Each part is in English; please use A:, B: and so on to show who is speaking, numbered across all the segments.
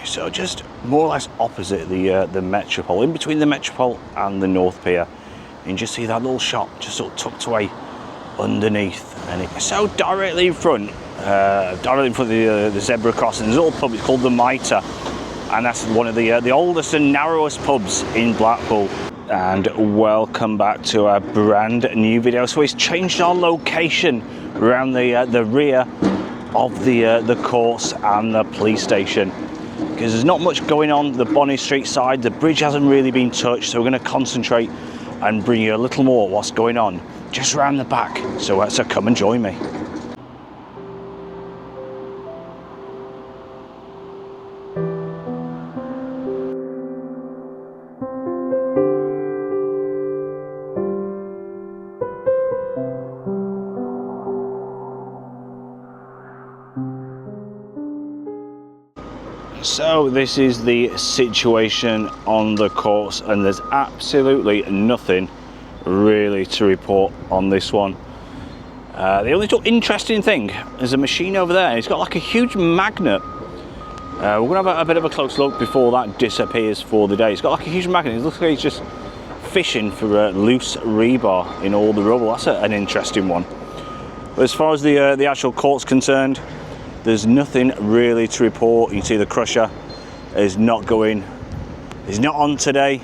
A: So just more or less opposite the Metropole, in between the Metropole and the North Pier. You can just see that little shop just sort of tucked away underneath, and it's so directly in front of the zebra crossing. There's a little pub, it's called the Mitre, and that's one of the oldest and narrowest pubs in Blackpool. And welcome back to a brand new video. So we've changed our location around the rear of the course and the police station, because there's not much going on the Bonny Street side. The bridge hasn't really been touched, so we're going to concentrate and bring you a little more what's going on just around the back. So come and join me. So this is the situation on the course, and there's absolutely nothing really to report on this one. The only interesting thing is a machine over there. It's got like a huge magnet. We're going to have a bit of a close look before that disappears for the day. It's got like a huge magnet. It looks like it's just fishing for loose rebar in all the rubble. That's an interesting one. But as far as the actual court's concerned, there's nothing really to report. You can see the crusher is not on today,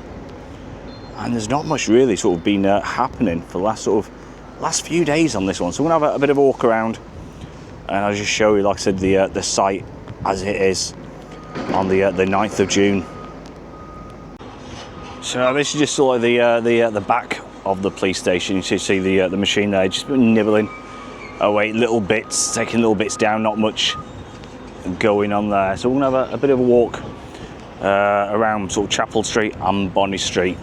A: and there's not much really sort of been happening for the last few days on this one. So we're gonna have a bit of a walk around, and I'll just show you, like I said, the site as it is on the 9th of June. So this is just sort of the back of the police station. You see the machine there, just been nibbling away little bits, taking little bits down, not much going on there. So we're gonna have a bit of a walk around sort of Chapel Street and Bonny Street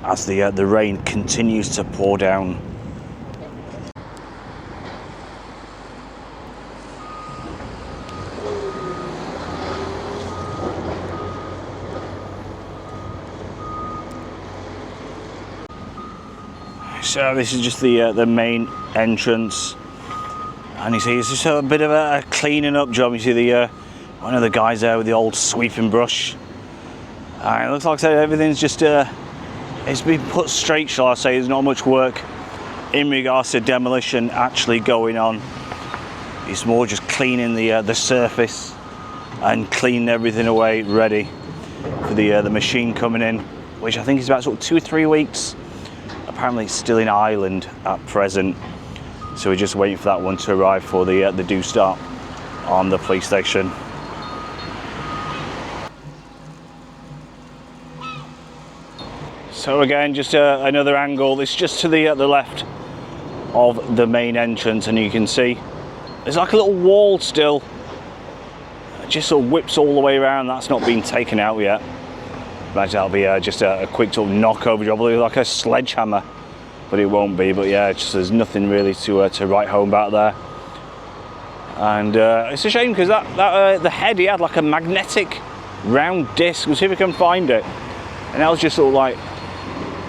A: as the rain continues to pour down. So this is just the main entrance. And you see, it's just a bit of a cleaning up job. You see one of the guys there with the old sweeping brush. It looks like everything's just it's been put straight, shall I say. There's not much work in regards to demolition actually going on. It's more just cleaning the surface and cleaning everything away, ready for the machine coming in, which I think is about sort of 2 or 3 weeks. Apparently it's still in Ireland at present. So we're just waiting for that one to arrive for the due start on the police station. So again, just another angle. It's just to the left of the main entrance, and you can see there's like a little wall still. It just sort of whips all the way around. That's not been taken out yet. Imagine that'll be just a quick sort of knockover job, like a sledgehammer. But it won't be. But yeah, there's nothing really to write home about there. And it's a shame, because the head, he had like a magnetic round disc. We'll see if we can find it. And that was just sort of like,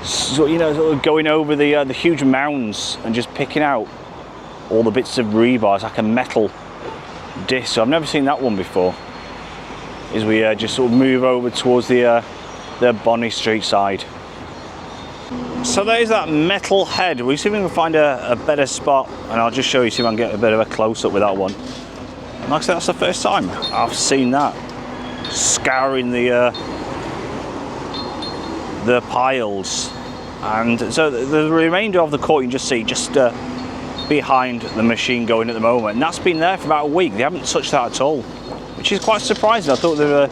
A: sort of going over the huge mounds and just picking out all the bits of rebar. It's like a metal disc. So I've never seen that one before. As we just sort of move over towards the Bonny Street side. So there's that metal head. We'll see if we can find a better spot, and I'll just show you, see if I can get a bit of a close-up with that one. And like I said, that's the first time I've seen that scouring the piles. And so the remainder of the court you can just see behind the machine going at the moment, and that's been there for about a week. They haven't touched that at all, which is quite surprising. I thought they'd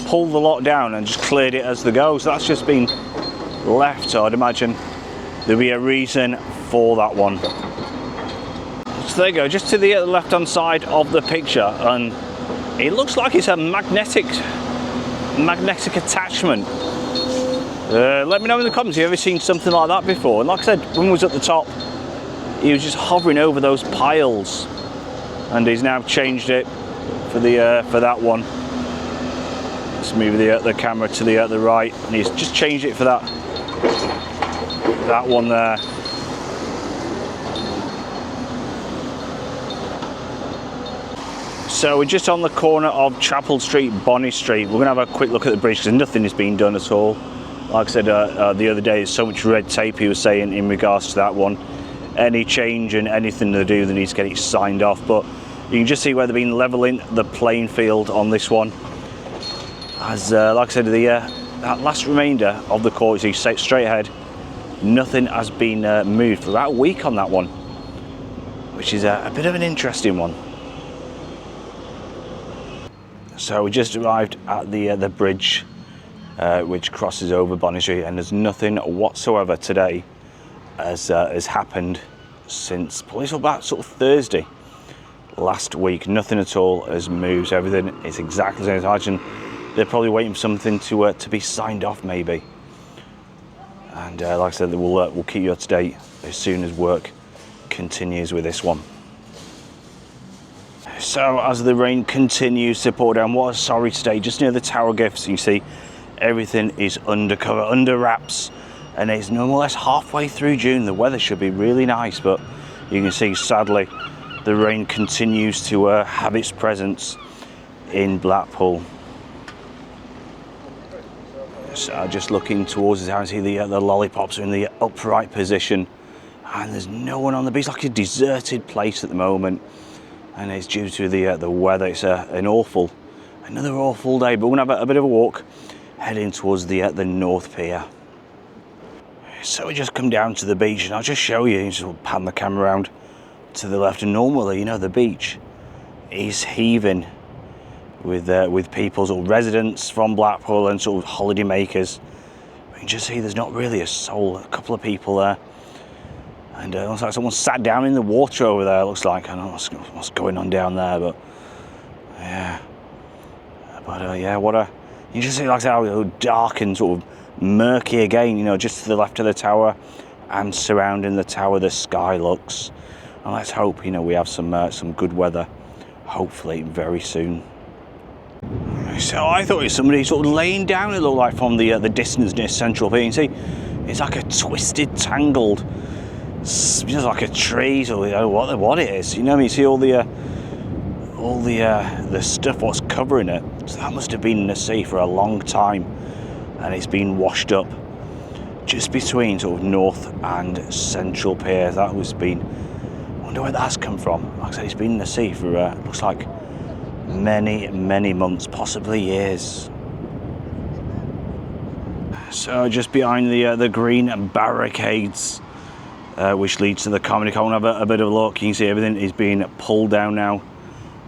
A: pulled the lot down and just cleared it as they go. So that's just been left, so I'd imagine there'll be a reason for that one. So there you go, just to the left hand side of the picture, and it looks like it's a magnetic attachment. Let me know in the comments if you've ever seen something like that before. And like I said, when we was at the top, he was just hovering over those piles, and he's now changed it for that one. Let's move the camera to the right, and he's just changed it for that one there. So we're just on the corner of Chapel Street, Bonny Street. We're going to have a quick look at the bridge because nothing has been done at all. Like I said the other day, there's so much red tape, he was saying, in regards to that one. Any change and anything to do, they need to get it signed off. But you can just see where they've been levelling the playing field on this one. As like I said, that last remainder of the court, you see straight ahead, nothing has been moved for about a week on that one, which is a bit of an interesting one. So we just arrived at the bridge which crosses over Bonny Street, and there's nothing whatsoever today has happened since probably about sort of Thursday last week. Nothing at all has moved. Everything is exactly the same as I imagine. They're probably waiting for something to be signed off maybe. And like I said, we'll keep you up to date as soon as work continues with this one. So as the rain continues to pour down, what a sorry state, just near the Tower Gifts, you see everything is undercover, under wraps, and it's no more or less halfway through June. The weather should be really nice, but you can see sadly the rain continues to have its presence in Blackpool. So just looking towards the town, see the lollipops are in the upright position, and there's no one on the beach. It's like a deserted place at the moment. And it's due to the weather. It's another awful day, but we're gonna have a bit of a walk heading towards the North Pier. So we just come down to the beach, and I'll just show you, just pan the camera around to the left, and normally, you know, the beach is heaving with people, sort of residents from Blackpool and sort of holiday makers. You can just see there's not really a soul, a couple of people there. And it looks like someone sat down in the water over there, it looks like. I don't know what's going on down there, but yeah. But yeah, you just see, like I said, how dark and sort of murky again, you know, just to the left of the tower and surrounding the tower, the sky looks. And let's hope, you know, we have some good weather, hopefully very soon. So I thought it was somebody sort of laying down, it looked like, from the distance near Central Pier. You can see, it's like a twisted, tangled, just like a tree, so I don't know what it is. You know, you see all the stuff what's covering it. So that must have been in the sea for a long time, and it's been washed up just between sort of North and Central Pier. That was been. I wonder where that's come from. Like I said, it's been in the sea for looks like many months, possibly years. So just behind the green barricades, which leads to the Comedy Con. Have a bit of a look. You can see everything is being pulled down now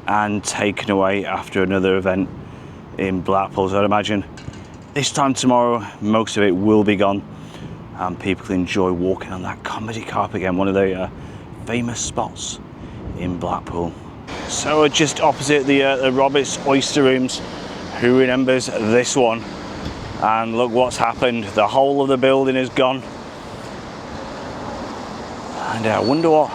A: and taken away after another event in Blackpool. So I'd imagine this time tomorrow most of it will be gone, and people can enjoy walking on that Comedy Carp again, one of the famous spots in Blackpool. So just opposite the Roberts Oyster Rooms, who remembers this one? And look what's happened. The whole of the building is gone. And I wonder what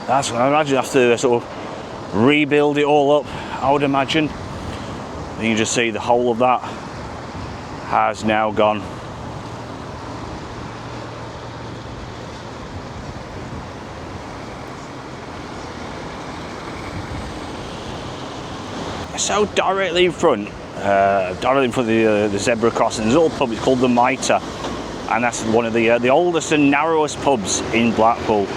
A: that's going to imagine after they sort of rebuild it all up, I would imagine. And you can just see the whole of that has now gone. So directly in front of the zebra crossing, there's a little pub. It's called the Mitre, and that's one of the oldest and narrowest pubs in Blackpool.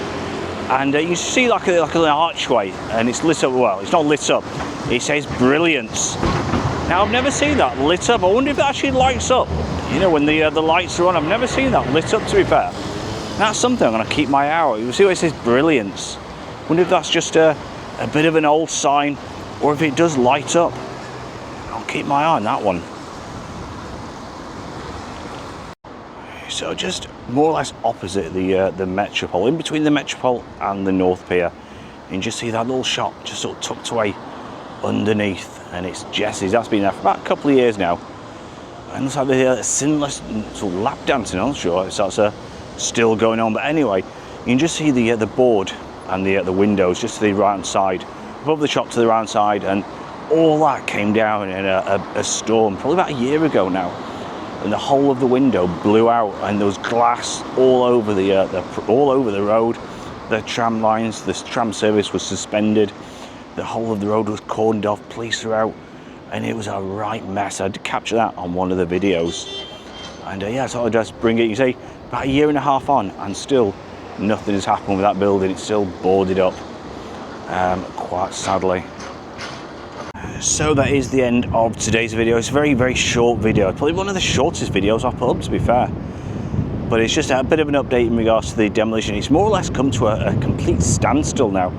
A: And you see like an archway, and it's lit up. Well, it's not lit up. It says Brilliance. Now I've never seen that lit up. I wonder if it actually lights up. You know, when the lights are on. I've never seen that lit up, to be fair. That's something I'm going to keep my eye out. You see where it says Brilliance. Wonder if that's just a bit of an old sign, or if it does light up. I'll keep my eye on that one. So just more or less opposite the Metropole, in between the Metropole and the North Pier, you can just see that little shop just sort of tucked away underneath, and it's Jessie's. That's been there for about a couple of years now, and looks like the sinless sort of lap dancing. I'm not sure if that's still going on, but anyway, you can just see the board and the windows just to the right hand side, above the shop to the right hand side, and all that came down in a storm probably about a year ago now, and the whole of the window blew out, and there was glass all over the road. The tram lines, the tram service was suspended. The whole of the road was cordoned off, police were out, and it was a right mess. I had to capture that on one of the videos. And yeah, so I'll just bring it, you see, about a year and a half on, and still nothing has happened with that building. It's still boarded up, quite sadly. So that is the end of today's video. It's a very, very short video. Probably one of the shortest videos I've put up, to be fair. But it's just a bit of an update in regards to the demolition. It's more or less come to a complete standstill now.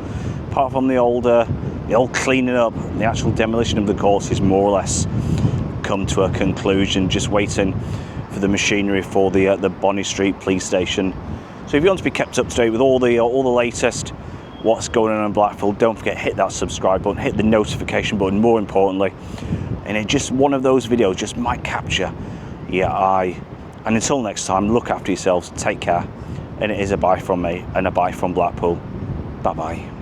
A: Apart from the old cleaning up, the actual demolition of the course is more or less come to a conclusion. Just waiting for the machinery for the Bonnie Street police station. So if you want to be kept up to date with all the latest what's going on in Blackpool, don't forget, hit that subscribe button, hit the notification button, more importantly. And it just, one of those videos just might capture your eye. And until next time, look after yourselves, take care, and it is a bye from me and a bye from Blackpool. Bye bye.